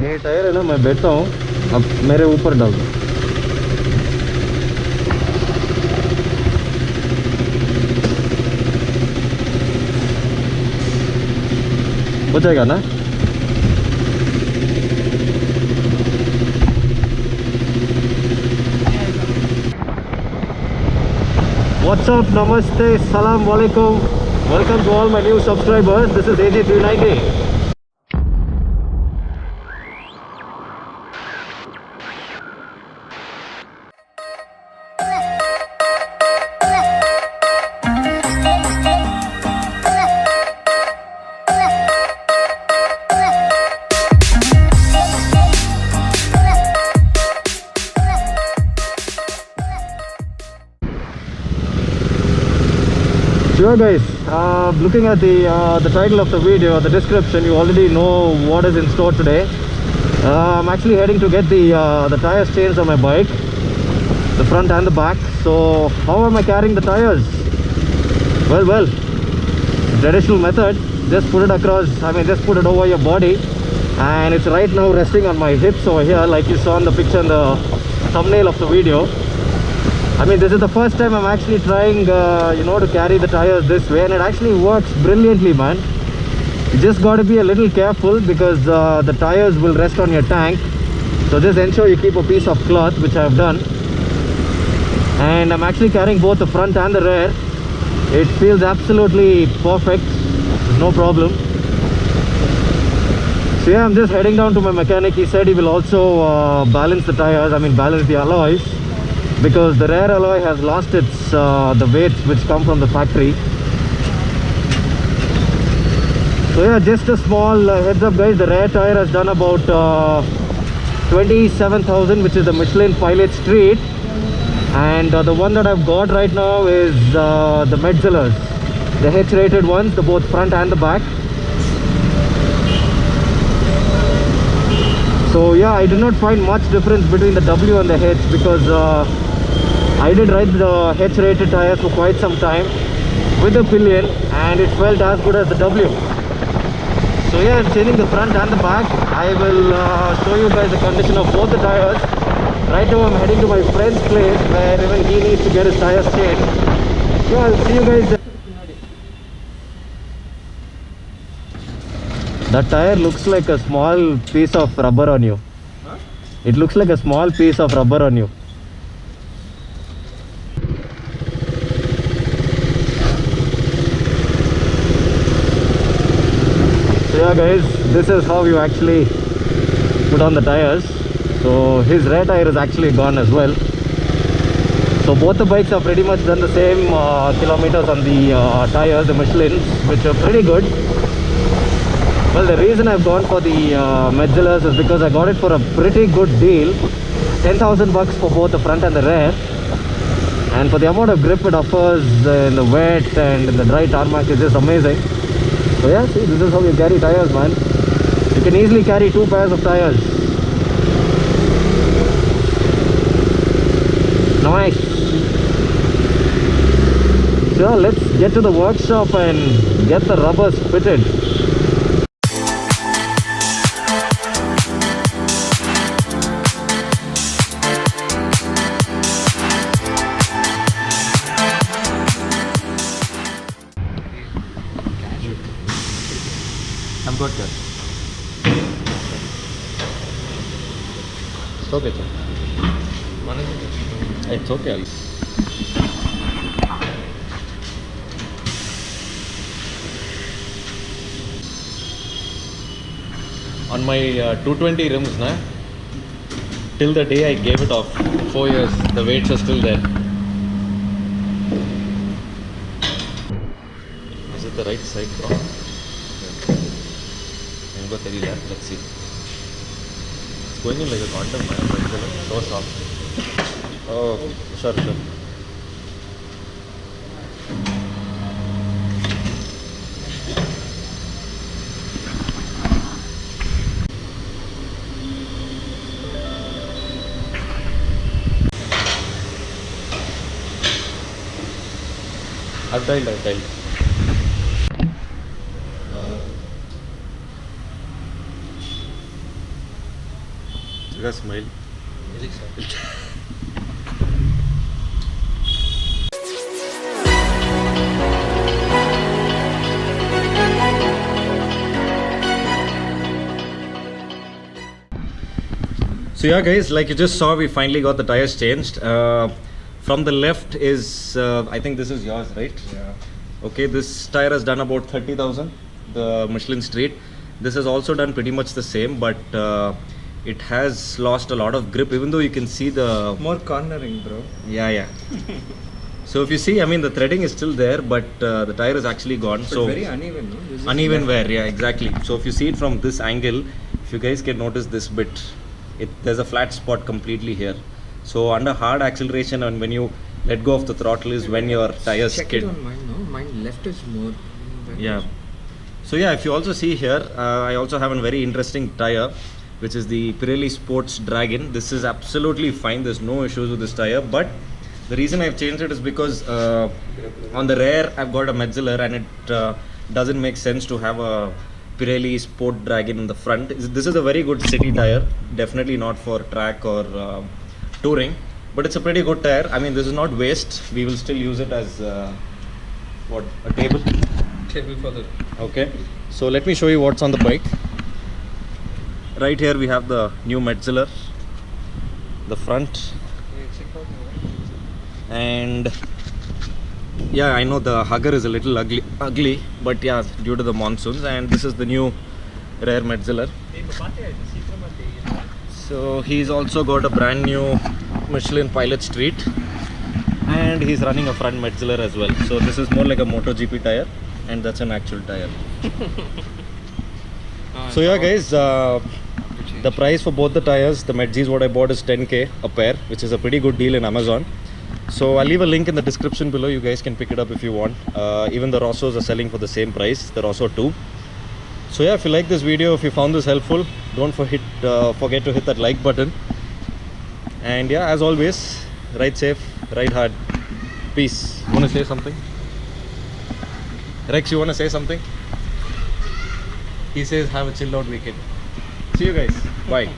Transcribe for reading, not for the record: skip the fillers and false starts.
ये टायर है ना, मैं बैठता हूँ, अब मेरे ऊपर डाल दो। हो जाएगा ना? What's up? Namaste, Salam Alaikum. Welcome to all my new subscribers. This is AJ390. Sure guys, looking at the title of the video, the description, you already know what is in store today. I'm actually heading to get the tires changed on my bike, the front and the back. So how am I carrying the tires? Well, traditional method, just put it across, just put it over your body, and it's right now resting on my hips over here, like you saw in the picture in the thumbnail of the video. This is the first time I'm actually trying, to carry the tires this way, and it actually works brilliantly, man. You just got to be a little careful because the tires will rest on your tank. So just ensure you keep a piece of cloth, which I've done. And I'm actually carrying both the front and the rear. It feels absolutely perfect, no problem. So yeah, I'm just heading down to my mechanic. He said he will also balance the tires, balance the alloys, because the rear alloy has lost its the weights which come from the factory. So yeah, just a small heads up guys, the rear tire has done about 27,000, which is the Michelin Pilot Street, and the one that I've got right now is the Metzellers, the H rated ones, the both front and the back. So yeah, I did not find much difference between the W and the H, because I did ride the H rated tires for quite some time with the pillion, and it felt as good as the W. So yeah, I'm changing the front and the back. I will show you guys the condition of both the tires. Right now I'm heading to my friend's place where even he needs to get his tires changed. So I'll see you guys there. That tire looks like a small piece of rubber on you. Huh? It looks like a small piece of rubber on you. So yeah guys, this is how you actually put on the tires. So his rear tire is actually gone as well. So both the bikes have pretty much done the same kilometers on the tires, the Michelins, which are pretty good. Well, the reason I've gone for the Metzellers is because I got it for a pretty good deal. 10,000 bucks for both the front and the rear. And for the amount of grip it offers in the wet and in the dry tarmac is just amazing. So yeah, see, this is how you carry tires, man. You can easily carry 2 pairs of tires. Nice. So let's get to the workshop and get the rubbers fitted. I'm good, sir. It's okay, sir. It's okay. On my 220 rims, till the day I gave it off, 4 years, the weights are still there. Is it the right side, bro? Let's see. It's going in like a condom, man. So soft. Oh, sure. I've dialed. Suga smile. So yeah guys, like you just saw, we finally got the tires changed. From the left is, I think this is yours, right? Yeah. Okay, this tire has done about 30,000, the Michelin Street. This has also done pretty much the same, but it has lost a lot of grip, even though you can see the... More cornering, bro. Yeah. So if you see, I mean, the threading is still there, but the tire is actually gone. But So very uneven, no? uneven wear, yeah, exactly. So if you see it from this angle, if you guys can notice this bit, there's a flat spot completely here. So under hard acceleration and when you let go of the throttle is when your tires Check skid. it on mine, no? Mine left is more. Yeah. So yeah, if you also see here, I also have a very interesting tire, which is the Pirelli Sports Dragon. This is absolutely fine. There's no issues with this tire, but the reason I've changed it is because on the rear I've got a Metzeler, and it doesn't make sense to have a Pirelli Sport Dragon in the front. This is a very good city tire, definitely not for track or touring, but it's a pretty good tire. I mean, this is not waste. We will still use it as a table. Table for the... Okay, so let me show you what's on the bike. Right here we have the new Metzeler, the front, and yeah, I know the hugger is a little ugly, but yeah, due to the monsoons. And this is the new rear Metzeler. So he's also got a brand new Michelin Pilot Street, and he's running a front Metzeler as well. So this is more like a MotoGP tire, and that's an actual tire. So yeah guys, the price for both the tires, the Metzis what I bought is 10k a pair, which is a pretty good deal in Amazon. So I'll leave a link in the description below. You guys can pick it up if you want. Even the Rossos are selling for the same price, the Rosso 2. So yeah, if you like this video, if you found this helpful, don't forget to hit that like button. And yeah, as always, ride safe, ride hard. Peace. Want to say something? Rex, you want to say something? He says have a chilled out weekend. See you guys. Bye.